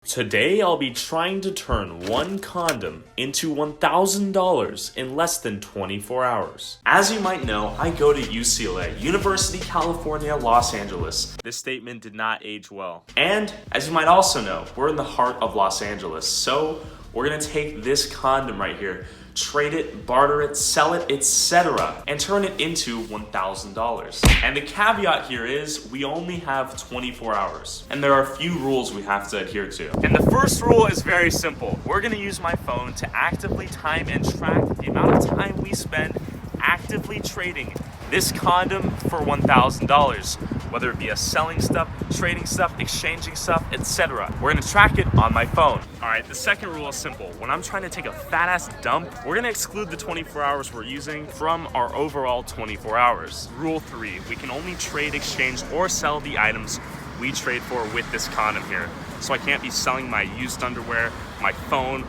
Today I'll be trying to turn one condom into $1,000 in less than 24 hours. As you might know, I go to UCLA, University California, Los Angeles. This statement did not age well. And as you might also know, we're in the heart of Los Angeles, so we're gonna take this condom right here, trade it, barter it, sell it, etc., and turn it into $1,000. And the caveat here is we only have 24 hours. And there are a few rules we have to adhere to. And the first rule is very simple. We're gonna use my phone to actively time and track the amount of time we spend actively trading this condom for $1,000, whether it be us selling stuff, trading stuff, exchanging stuff, etc. We're gonna track it on my phone. All right, the second rule is simple. When I'm trying to take a fat ass dump, we're gonna exclude the 24 hours we're using from our overall 24 hours. Rule 3, we can only trade, exchange, or sell the items we trade for with this condom here. So I can't be selling my used underwear, my phone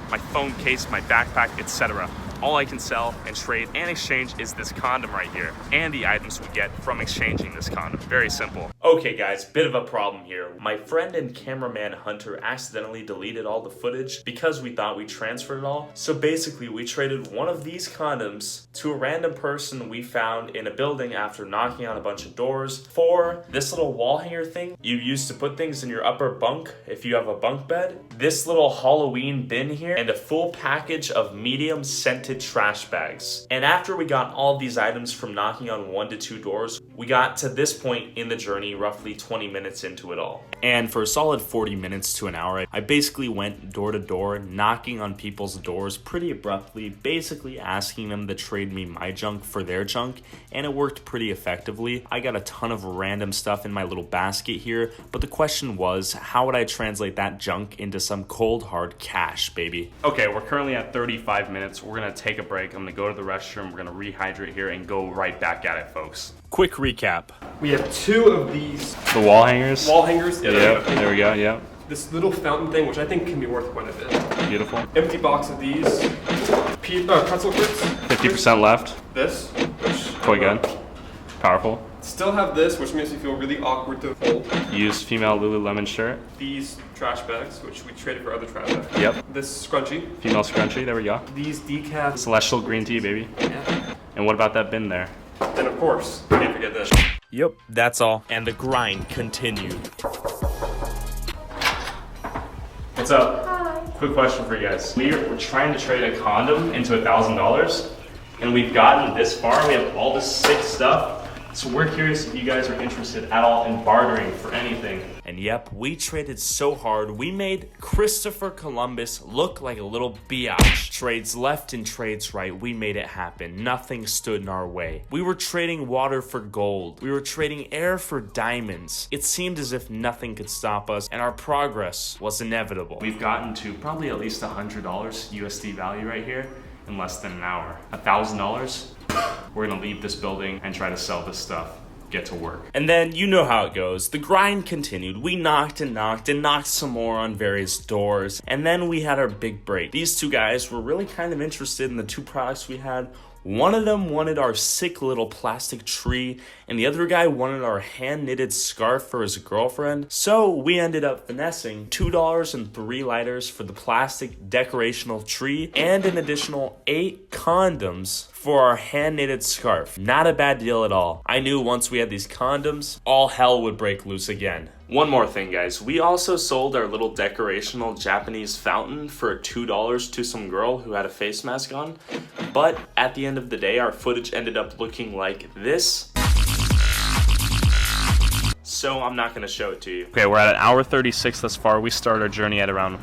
case, my backpack, etc. All I can sell and trade and exchange is this condom right here and the items we get from exchanging this condom. Very simple. Okay guys, bit of a problem here. My friend and cameraman Hunter accidentally deleted all the footage because we thought we transferred it all. So basically we traded one of these condoms to a random person we found in a building after knocking on a bunch of doors for this little wall hanger thing you use to put things in your upper bunk if you have a bunk bed, this little Halloween bin here, and a full package of medium scented trash bags. And after we got all these items from knocking on 1 to 2 doors, we got to this point in the journey roughly 20 minutes into it all. And for a solid 40 minutes to an hour, I basically went door to door, knocking on people's doors pretty abruptly, basically asking them to trade me my junk for their junk, and it worked pretty effectively. I got a ton of random stuff in my little basket here, but the question was, how would I translate that junk into some cold hard cash, baby? Okay, we're currently at 35 minutes. We're gonna take a break. I'm gonna go to the restroom, we're gonna rehydrate here and go right back at it, folks. Quick recap. We have 2 of these The wall hangers? wall hangers. Yeah, there we go, yeah. This little fountain thing, which I think can be worth quite a bit. Beautiful. Empty box of these. Pretzel kits. 50% left. This, which Quite good. Powerful. still have this, which makes me feel really awkward to hold. Used female Lululemon shirt. These trash bags, which we traded for other trash bags. Yep. This scrunchie. Female scrunchie, there we go. These decaf. Celestial green tea, baby. Yeah. And what about that bin there? And of course, can't forget this. Yep, that's all. And the grind continued. What's up? Hi. Quick question for you guys. We're trying to trade a condom into $1,000, and we've gotten this far. We have all this sick stuff. So we're curious if you guys are interested at all in bartering for anything. And yep, we traded so hard, we made Christopher Columbus look like a little biatch. Trades left and trades right, we made it happen. Nothing stood in our way. We were trading water for gold. We were trading air for diamonds. It seemed as if nothing could stop us, and our progress was inevitable. We've gotten to probably at least $100 USD value right here in less than an hour. $1,000? We're gonna leave this building and try to sell this stuff. Get to work. And then you know how it goes. The grind continued. We knocked and knocked and knocked some more on various doors. And then we had our big break. These 2 guys were really kind of interested in the 2 products we had. One of them wanted our sick little plastic tree, and the other guy wanted our hand-knitted scarf for his girlfriend. So we ended up finessing $2 and 3 lighters for the plastic decorational tree, and an additional 8 condoms for our hand-knitted scarf. Not a bad deal at all. I knew once we had these condoms, all hell would break loose again. One more thing, guys. We also sold our little decorational Japanese fountain for $2 to some girl who had a face mask on. But at the end of the day, our footage ended up looking like this. So I'm not gonna show it to you. Okay, we're at 1:36 thus far. We started our journey at around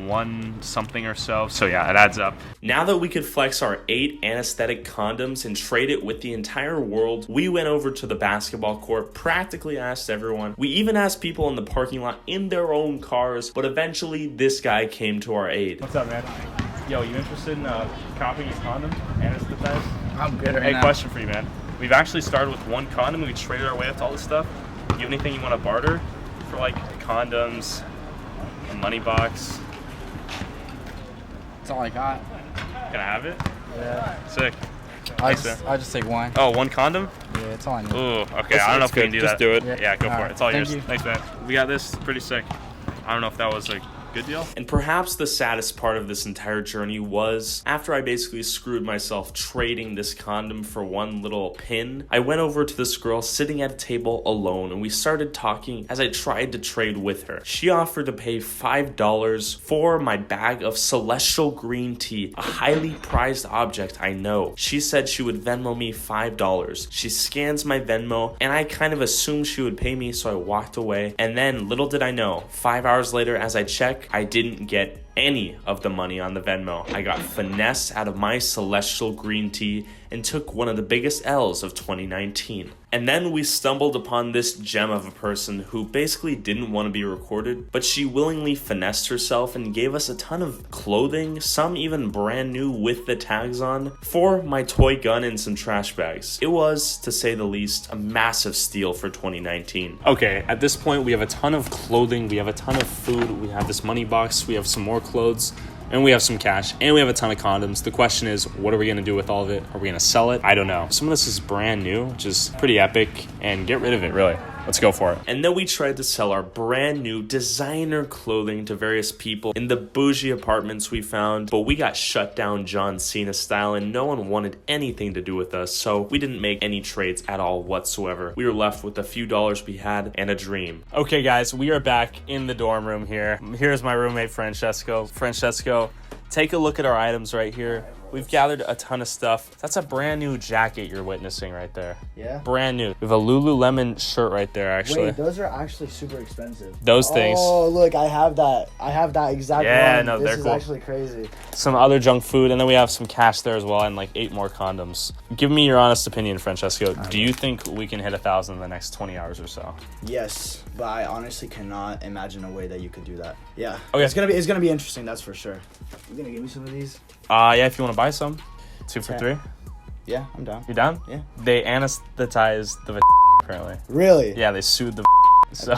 1 something or so. So yeah, it adds up. Now that we could flex our 8 anesthetic condoms and trade it with the entire world, we went over to the basketball court, practically asked everyone. We even asked people in the parking lot in their own cars, but eventually this guy came to our aid. What's up, man? Yo, you interested in copying a condom? Anesthetized? I'm good right Hey, now. question for you, man. We've actually started with 1 condom and we traded our way up to all this stuff. Do you have anything you want to barter for, like condoms, a money box? That's all I got. Can I have it? Yeah. Sick. I Thanks, just, man. I just take 1. Oh, 1 condom? Yeah, that's all I need. Ooh, okay. I don't know if we can do Just that. do it. Yeah, go for it. It's all Thank yours. you. Thanks, man. We got this. Pretty sick. I don't know if that was like Good deal. And perhaps the saddest part of this entire journey was after I basically screwed myself trading this condom for one little pin, I went over to this girl sitting at a table alone and we started talking as I tried to trade with her. She offered to pay $5 for my bag of celestial green tea, a highly prized object, I know. She said she would Venmo me $5. She scans my Venmo and I kind of assumed she would pay me, so I walked away. And then little did I know, 5 hours later as I check, I didn't get any of the money on the Venmo. I got finessed out of my celestial green tea and took one of the biggest L's of 2019. And then we stumbled upon this gem of a person who basically didn't want to be recorded, but she willingly finessed herself and gave us a ton of clothing, some even brand new with the tags on, for my toy gun and some trash bags. It was, to say the least, a massive steal for 2019. Okay, at this point we have a ton of clothing, we have a ton of food, we have this money box, we have some more clothes, and we have some cash, and we have a ton of condoms. The question is, what are we going to do with all of it? Are we going to sell it? I don't know. Some of this is brand new, which is pretty epic, and get rid of it, really. Let's go for it. And then we tried to sell our brand new designer clothing to various people in the bougie apartments we found, but we got shut down John Cena style and no one wanted anything to do with us, so we didn't make any trades at all whatsoever. We were left with a few dollars we had and a dream. Okay guys, we are back in the dorm room here. Here's my roommate Francesco. Francesco, take a look at our items right here. We've gathered a ton of stuff. That's a brand new jacket you're witnessing right there. Yeah? Brand new. We have a Lululemon shirt right there, actually. Wait, those are actually super expensive. Those things. Oh, look, I have that. I have that exact Yeah, one. no, this they're is cool. actually crazy. Some other junk food, and then we have some cash there as well, and like 8 more condoms. Give me your honest opinion, Francesco. Do you think we can hit 1,000 in the next 20 hours or so? Yes, but I honestly cannot imagine a way that you could do that. Yeah. Okay. It's gonna be interesting, that's for sure. You gonna give me some of these? Yeah, if you want to buy some. 2 for 3. Yeah, I'm down. You down? Yeah. They anesthetized the apparently. Really? Yeah, they sued the so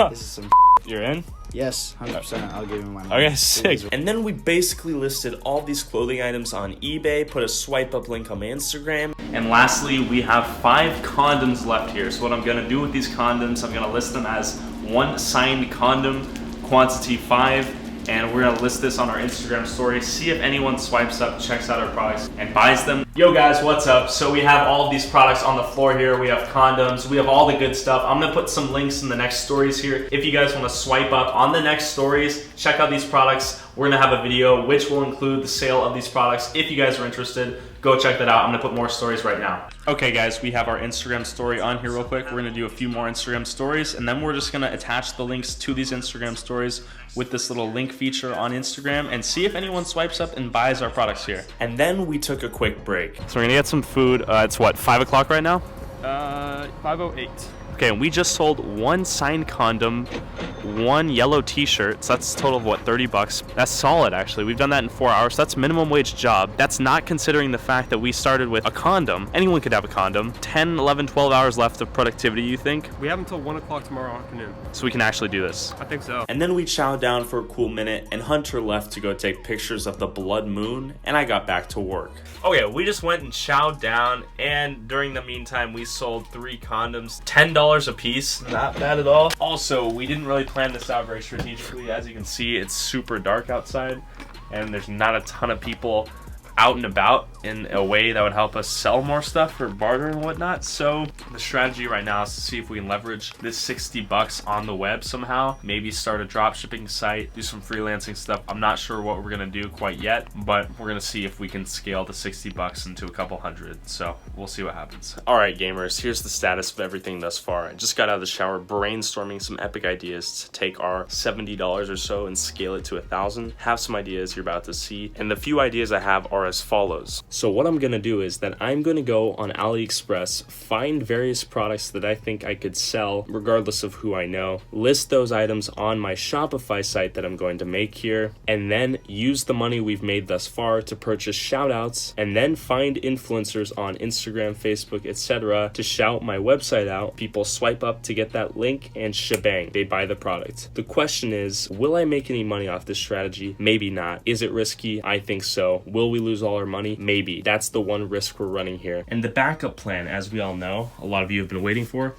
This is some you're in? Yes, 100%. I'll give you my money. Okay, sick. And then we basically listed all these clothing items on eBay, put a swipe up link on my Instagram. And lastly, we have 5 condoms left here. So what I'm gonna do with these condoms, I'm gonna list them as one signed condom, quantity 5. And we're gonna list this on our Instagram story. See if anyone swipes up, checks out our products, and buys them. Yo guys, what's up? So we have all of these products on the floor here. We have condoms, we have all the good stuff. I'm gonna put some links in the next stories here. If you guys wanna swipe up on the next stories, check out these products. We're gonna have a video which will include the sale of these products. If you guys are interested, go check that out. I'm gonna put more stories right now. Okay guys, we have our Instagram story on here real quick. We're gonna do a few more Instagram stories, and then we're just gonna attach the links to these Instagram stories with this little link feature on Instagram and see if anyone swipes up and buys our products here. And then we took a quick break. So we're gonna get some food. It's what, 5 o'clock right now? 5:08. Okay, and we just sold one signed condom, one yellow t-shirt, so that's a total of what, 30 bucks. That's solid, actually. We've done that in 4 hours, so that's a minimum wage job. That's not considering the fact that we started with a condom. Anyone could have a condom. 10, 11, 12 hours left of productivity, you think? We have until 1 o'clock tomorrow afternoon. So we can actually do this. I think so. And then we chowed down for a cool minute and Hunter left to go take pictures of the blood moon and I got back to work. Okay, we just went and chowed down, and during the meantime, we sold 3 condoms, $10 a piece. Not bad at all. Also, we didn't really plan this out very strategically. As you can see, it's super dark outside, and there's not a ton of people out and about in a way that would help us sell more stuff or barter and whatnot. So the strategy right now is to see if we can leverage this 60 bucks on the web somehow, maybe start a drop shipping site, do some freelancing stuff. I'm not sure what we're gonna do quite yet, but we're gonna see if we can scale the 60 bucks into a couple hundred. So we'll see what happens. All right, gamers, here's the status of everything thus far. I just got out of the shower brainstorming some epic ideas to take our $70 or so and scale it to 1,000. Have some ideas you're about to see, and the few ideas I have are as follows. So what I'm gonna do is that I'm gonna go on AliExpress, find various products that I think I could sell regardless of who I know, list those items on my Shopify site that I'm going to make here, and then use the money we've made thus far to purchase shoutouts, and then find influencers on Instagram, Facebook, etc. to shout my website out. People swipe up to get that link and shebang, they buy the product. The question is, will I make any money off this strategy? Maybe not. Is it risky? I think so. Will we lose all our money? Maybe. That's the one risk we're running here. And the backup plan, as we all know, a lot of you have been waiting for,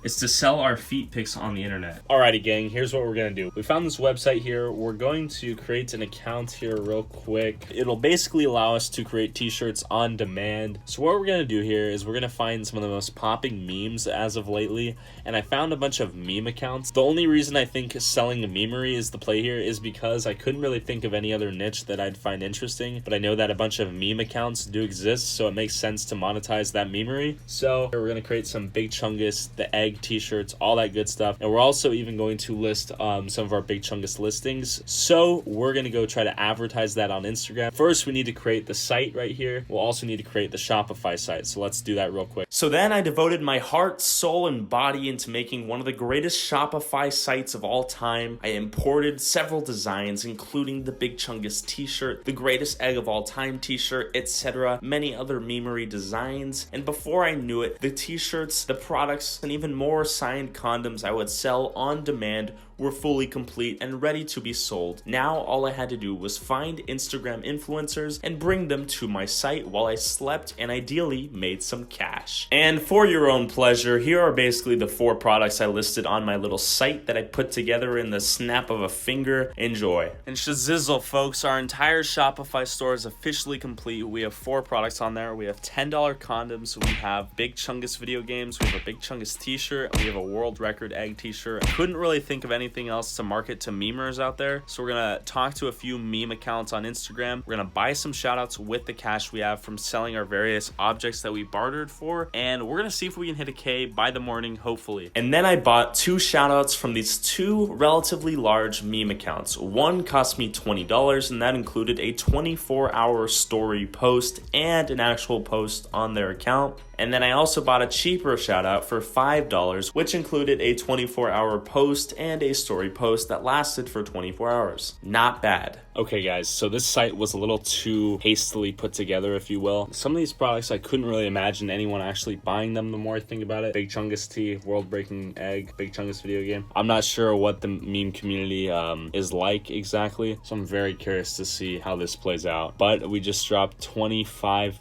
is to sell our feet pics on the internet. Alrighty gang, here's what we're gonna do. We found this website here. We're going to create an account here real quick. It'll basically allow us to create t-shirts on demand. So what we're gonna do here is we're gonna find some of the most popping memes as of lately, and I found a bunch of meme accounts. The only reason I think selling a memery is the play here is because I couldn't really think of any other niche that I'd find interesting, but I know that a bunch of meme accounts do exist, so it makes sense to monetize that memery. So we're gonna create some Big Chungus, the egg t-shirts, all that good stuff, and we're also even going to list some of our Big Chungus listings. So we're gonna go try to advertise that on Instagram. First, we need to create the site right here. We'll also need to create the Shopify site, so let's do that real quick. So then I devoted my heart, soul, and body into making one of the greatest Shopify sites of all time. I imported several designs, including the Big Chungus t-shirt, the greatest egg of all time t-shirt, etc., many other memery designs, and before I knew it, the t-shirts, the products, and even more signed condoms I would sell on demand were fully complete and ready to be sold. Now all I had to do was find Instagram influencers and bring them to my site while I slept and ideally made some cash. And for your own pleasure, here are basically the 4 products I listed on my little site that I put together in the snap of a finger. Enjoy. And shazizzle folks, our entire Shopify store is officially complete. We have 4 products on there. We have $10 condoms, we have Big Chungus video games, we have a Big Chungus t-shirt, we have a world record egg t-shirt. I couldn't really think of anything else to market to memers out there, so we're gonna talk to a few meme accounts on Instagram. We're gonna buy some shoutouts with the cash we have from selling our various objects that we bartered for, and we're gonna see if we can hit a K by the morning, hopefully. And then I bought 2 shoutouts from these 2 relatively large meme accounts. One cost me $20, and that included a 24-hour story post and an actual post on their account. And then I also bought a cheaper shoutout for $5, which included a 24-hour post and a story post that lasted for 24 hours. Not bad. Okay guys, so this site was a little too hastily put together, if you will. Some of these products, I couldn't really imagine anyone actually buying them the more I think about it. Big Chungus tea, world breaking egg, Big Chungus video game. I'm not sure what the meme community is like exactly, so I'm very curious to see how this plays out. But we just dropped $25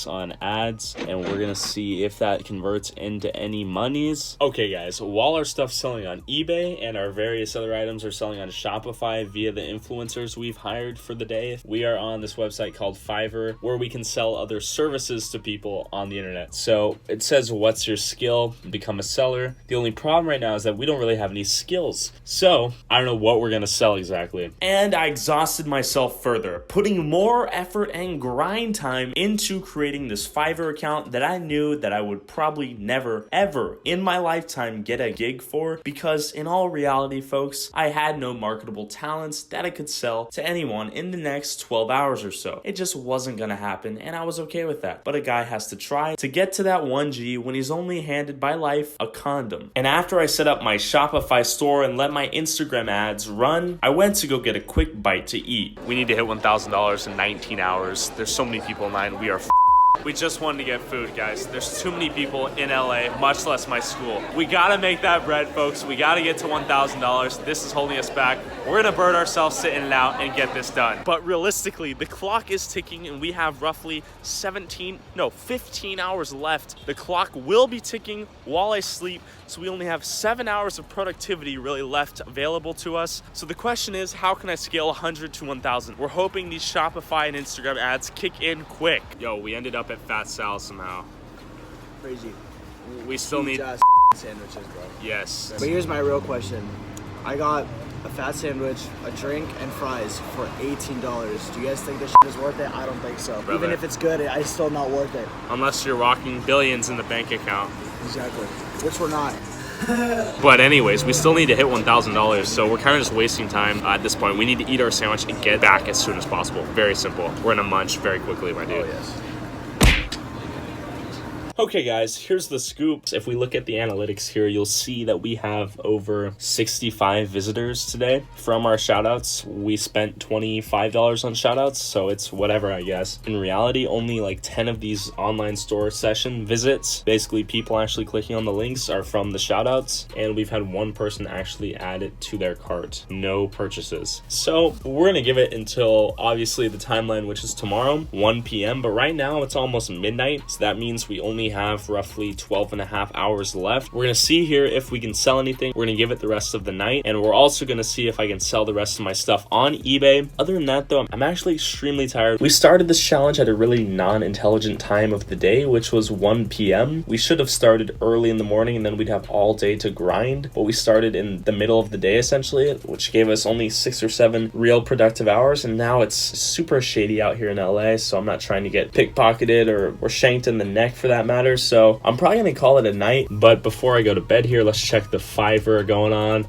on ads, and we're gonna see if that converts into any monies. Okay guys, while our stuff's selling on eBay and our various other items are selling on Shopify via the influencers we've hired for the day, we are on this website called Fiverr, where we can sell other services to people on the internet. So it says, what's your skill? Become a seller. The only problem right now is that we don't really have any skills, so I don't know what we're gonna sell exactly. And I exhausted myself further, putting more effort and grind time into creating this Fiverr account that I knew that I would probably never ever in my lifetime get a gig for, because in all reality folks, I had no marketable talents that I could sell to anyone in the next 12 hours or so. It just wasn't gonna happen, and I was okay with that. But a guy has to try to get to that 1G when he's only handed by life a condom. And after I set up my Shopify store and let my Instagram ads run, I went to go get a quick bite to eat. We need to hit $1,000 in 19 hours. There's so many people in line. We are We just wanted to get food, guys. There's too many people in LA, much less my school. We gotta make that bread, folks. We gotta get to $1,000. This is holding us back. We're gonna burn ourselves sitting it out and get this done. But realistically, the clock is ticking and we have roughly 15 hours left. The clock will be ticking while I sleep, so we only have 7 hours of productivity really left available to us. So the question is, how can I scale 100 to 1,000? We're hoping these Shopify and Instagram ads kick in quick. Yo, we ended up at Fat Sal somehow. Crazy. We still need sandwiches, bro. Yes. But here's my real question. I got a fat sandwich, a drink, and fries for $18. Do you guys think this shit is worth it? I don't think so. Brother. Even if it's good, it's still not worth it. Unless you're rocking billions in the bank account. Exactly. Which we're not. But anyways, we still need to hit $1,000, so we're kind of just wasting time at this point. We need to eat our sandwich and get back as soon as possible. Very simple. We're gonna munch very quickly, my dude. Oh, yes. Okay guys, here's the scoop. If we look at the analytics here, you'll see that we have over 65 visitors today. From our shoutouts, we spent $25 on shoutouts, so it's whatever, I guess. In reality, only like 10 of these online store session visits, basically people actually clicking on the links, are from the shoutouts, and we've had one person actually add it to their cart. No purchases. So we're gonna give it until obviously the timeline, which is tomorrow, 1 p.m. But right now it's almost midnight, so that means we only only have roughly 12 and a half hours left. We're gonna see here if we can sell anything. We're gonna give it the rest of the night, and we're also gonna see if I can sell the rest of my stuff on eBay. Other than that though, I'm actually extremely tired. We started this challenge at a really non-intelligent time of the day, which was 1 p.m. We should have started early in the morning, and then we'd have all day to grind, but we started in the middle of the day essentially, which gave us only 6 or 7 real productive hours. And now it's super shady out here in LA, so I'm not trying to get pickpocketed or shanked in the neck for that matter, so I'm probably gonna call it a night. But before I go to bed here, let's check the Fiverr going on.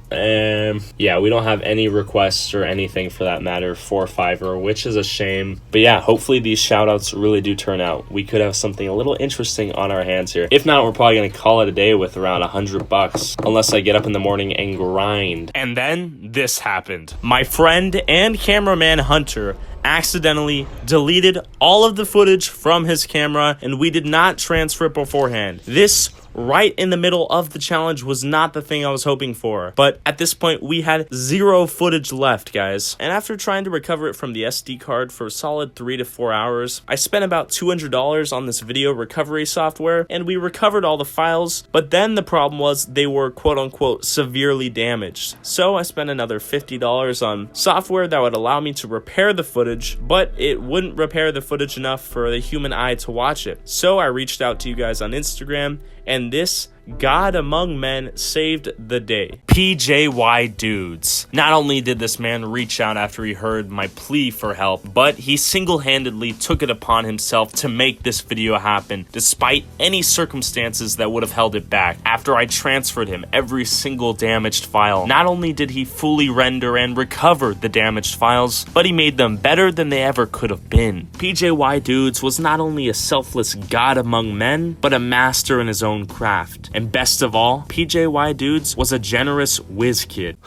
Yeah, we don't have any requests or anything for that matter for Fiverr, which is a shame. But yeah, hopefully these shoutouts really do turn out. We could have something a little interesting on our hands here. If not, we're probably gonna call it a day with around $100, unless I get up in the morning and grind. And then this happened. My friend and cameraman Hunter accidentally deleted all of the footage from his camera, and we did not transfer it beforehand. This right in the middle of the challenge was not the thing I was hoping for, but at this point we had 0 footage left, guys. And after trying to recover it from the SD card for a solid 3 to 4 hours, I spent about $200 on this video recovery software, and we recovered all the files. But then the problem was they were quote-unquote severely damaged, so I spent another $50 on software that would allow me to repair the footage, but it wouldn't repair the footage enough for the human eye to watch it. So I reached out to you guys on Instagram, and this God among men saved the day. PJY Dudes. Not only did this man reach out after he heard my plea for help, but he single-handedly took it upon himself to make this video happen, despite any circumstances that would have held it back. After I transferred him every single damaged file, not only did he fully render and recover the damaged files, but he made them better than they ever could have been. PJY Dudes was not only a selfless God among men, but a master in his own craft. And best of all, PJY Dudes was a generous whiz kid.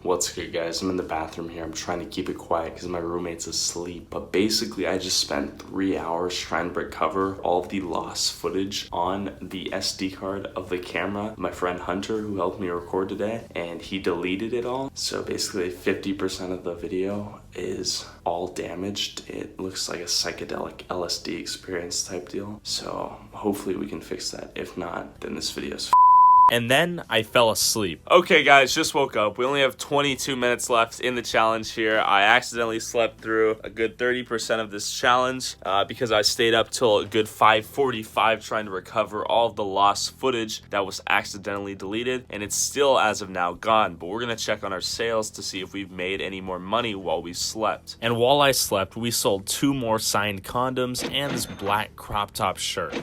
What's good, guys? I'm in the bathroom here. I'm trying to keep it quiet because my roommate's asleep. But basically, I just spent 3 hours trying to recover all of the lost footage on the SD card of the camera. My friend Hunter, who helped me record today, and he deleted it all. So basically, 50% of the video is all damaged. It looks like a psychedelic LSD experience type deal. So hopefully we can fix that. If not, then this video's and then I fell asleep. Okay guys, just woke up. We only have 22 minutes left in the challenge here. I accidentally slept through a good 30% of this challenge because I stayed up till a good 5:45 trying to recover all of the lost footage that was accidentally deleted, and it's still as of now gone. But we're gonna check on our sales to see if we've made any more money while we slept. And while I slept, we sold 2 more signed condoms and this black crop top shirt.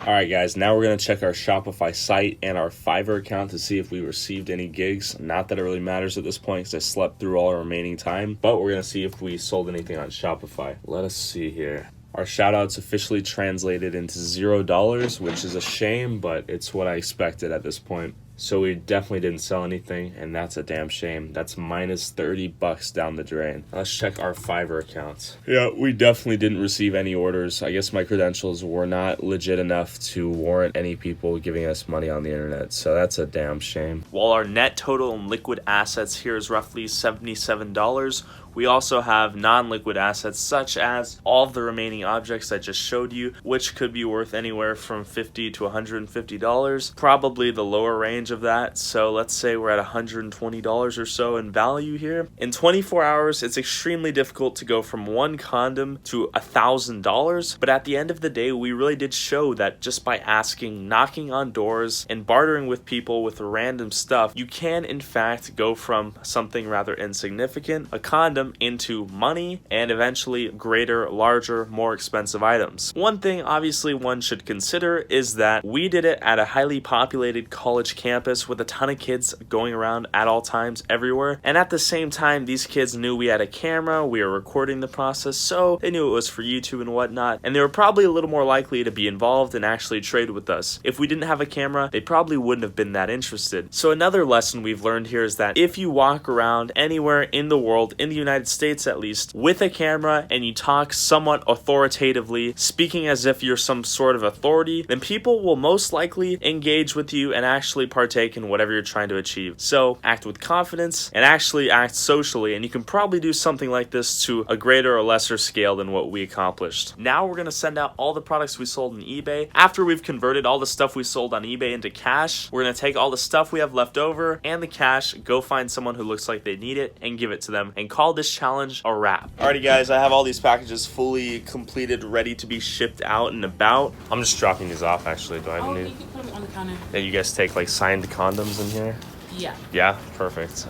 Alright guys, now we're gonna check our Shopify site and our Fiverr account to see if we received any gigs. Not that it really matters at this point because I slept through all our remaining time, but we're gonna see if we sold anything on Shopify. Let us see here. Our shoutouts officially translated into $0, which is a shame, but it's what I expected at this point. So we definitely didn't sell anything, and that's a damn shame. That's minus $30 down the drain. Let's check our Fiverr accounts. Yeah, we definitely didn't receive any orders. I guess my credentials were not legit enough to warrant any people giving us money on the internet, so that's a damn shame. While our net total in liquid assets here is roughly $77, we also have non-liquid assets such as all of the remaining objects I just showed you, which could be worth anywhere from $50 to $150, probably the lower range of that. So let's say we're at $120 or so in value here. In 24 hours, it's extremely difficult to go from 1 condom to $1,000, but at the end of the day, we really did show that just by asking, knocking on doors, and bartering with people with random stuff, you can in fact go from something rather insignificant, a condom, into money, and eventually greater, larger, more expensive items. One thing obviously one should consider is that we did it at a highly populated college campus with a ton of kids going around at all times everywhere, and at the same time these kids knew we had a camera, we were recording the process, so they knew it was for YouTube and whatnot, and they were probably a little more likely to be involved and actually trade with us. If we didn't have a camera, they probably wouldn't have been that interested. So another lesson we've learned here is that if you walk around anywhere in the world, in the United States at least, with a camera and you talk somewhat authoritatively, speaking as if you're some sort of authority, then people will most likely engage with you and actually participate partake in whatever you're trying to achieve. So act with confidence and actually act socially, and you can probably do something like this to a greater or lesser scale than what we accomplished. Now we're gonna send out all the products we sold on eBay. After we've converted all the stuff we sold on eBay into cash, we're gonna take all the stuff we have left over and the cash, go find someone who looks like they need it and give it to them, and call this challenge a wrap. Alrighty guys, I have all these packages fully completed, ready to be shipped out and about. I'm just dropping these off actually. Do I Oh, need? you can put them on the counter. And you guys take like signed condoms in here? Yeah. Yeah, perfect.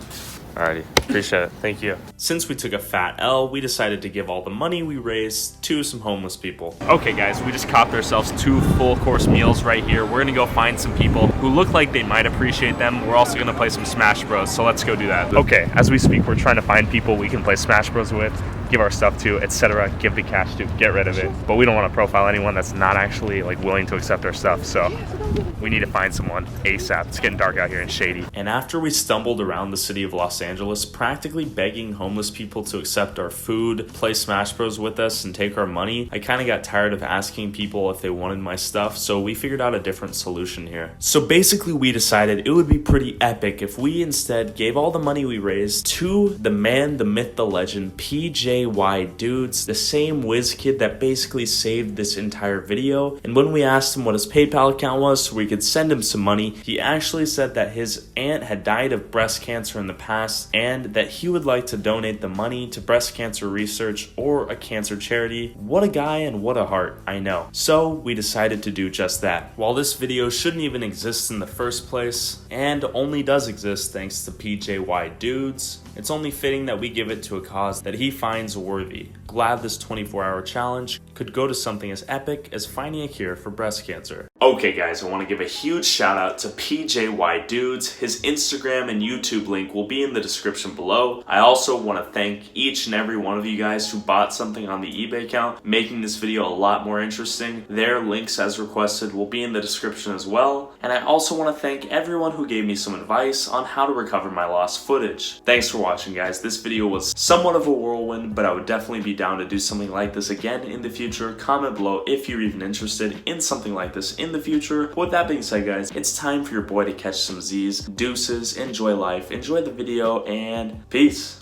Alrighty, appreciate it. Thank you. Since we took a fat L, we decided to give all the money we raised to some homeless people. Okay guys, we just copped ourselves 2 full course meals right here. We're gonna go find some people who look like they might appreciate them. We're also gonna play some Smash Bros, so let's go do that. Okay, as we speak, we're trying to find people we can play Smash Bros with, give our stuff to, etc. Give the cash to, get rid of it. But we don't want to profile anyone that's not actually like willing to accept our stuff, so we need to find someone ASAP. It's getting dark out here and shady. And after we stumbled around the city of Los Angeles, practically begging homeless people to accept our food, play Smash Bros with us, and take our money, I kind of got tired of asking people if they wanted my stuff, so we figured out a different solution here. So basically we decided it would be pretty epic if we instead gave all the money we raised to the man, the myth, the legend, PJ Dudes, the same whiz kid that basically saved this entire video. And when we asked him what his PayPal account was so we could send him some money, he actually said that his aunt had died of breast cancer in the past and that he would like to donate the money to breast cancer research or a cancer charity. What a guy and what a heart, I know. So we decided to do just that. While this video shouldn't even exist in the first place, and only does exist thanks to PJY Dudes, it's only fitting that we give it to a cause that he finds worthy. Glad this 24-hour challenge could go to something as epic as finding a cure for breast cancer. Okay guys, I want to give a huge shout out to PJY Dudes. His Instagram and YouTube link will be in the description below. I also want to thank each and every one of you guys who bought something on the eBay account, making this video a lot more interesting. Their links as requested will be in the description as well. And I also want to thank everyone who gave me some advice on how to recover my lost footage. Thanks for watching guys. This video was somewhat of a whirlwind, but I would definitely be down to do something like this again in the future. Comment below if you're even interested in something like this in the future. With that being said guys, it's time for your boy to catch some Z's. Deuces, enjoy life, enjoy the video, and peace.